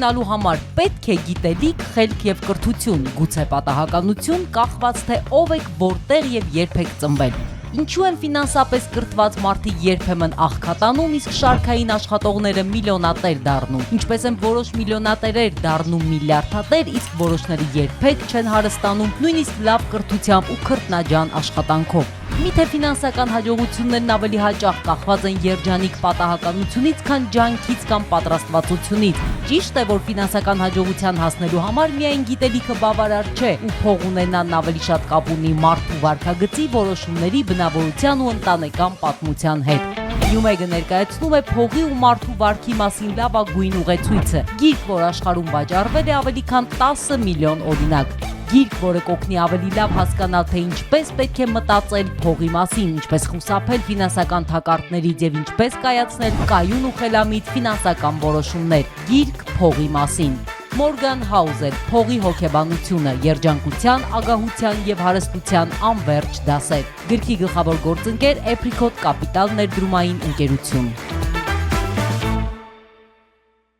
ունենալու համար պետք է գիտելիք, խելք եւ կրթություն, գուցե պատահականություն, կախված թե ով եք, որտեղ եւ երբ եք ծնվել։ Ինչու են ֆինանսապես կրթված մարդիկ երբեմն աղքատանում, իսկ շարքային աշխատողները միլիոնատեր դառնում։ Ինչպես են որոշ միլիոնատերեր դառնում միլիարդատեր, իսկ որոշները երբեք չեն հարստանում, նույնիսկ լավ կրթությամբ ու քրտնաջան աշխատանքով։ Միթե ֆինանսական հաջողություններն ավելի հաճախ կախված են երջանիկ պատահականությունից, քան ջանքից կամ պատրաստվածությունից։ Ճիշտ է, որ ֆինանսական հաջողության հասնելու համար միայն գիտելիքը բավարար չէ, ու փող ունենալն ավելի շատ կապ ունի մարդու վարքագծի, որոշումների, բնավորության ու ընտանեկան պատմության հետ։ Յումեգը ներկայացնում է փողի ու մարդու վարքի մասին լավագույն ուղեցույցը։ Գիրք, որ աշխարհում վաճառվել է ավելի քան 10 միլիոն օրինակ։ Գիրք, որը կօգնի ավելի լավ հասկանալ, թե ինչպես պետք է մտածել փողի մասին, ինչպես խուսափել ֆինանսական թակարդներից եւ ինչպես կայացնել կայուն ու խելամիտ ֆինանսական որոշումներ։ Գիրք փողի մասին։ Մորգան Հաուզեր, Փողի հոգեբանությունը, երջանկության, ագահության եւ հարստության անվերջ դասեր։ Գրքի գլխավոր գործընկեր Apricot Capital ներդրումային ընկերություն։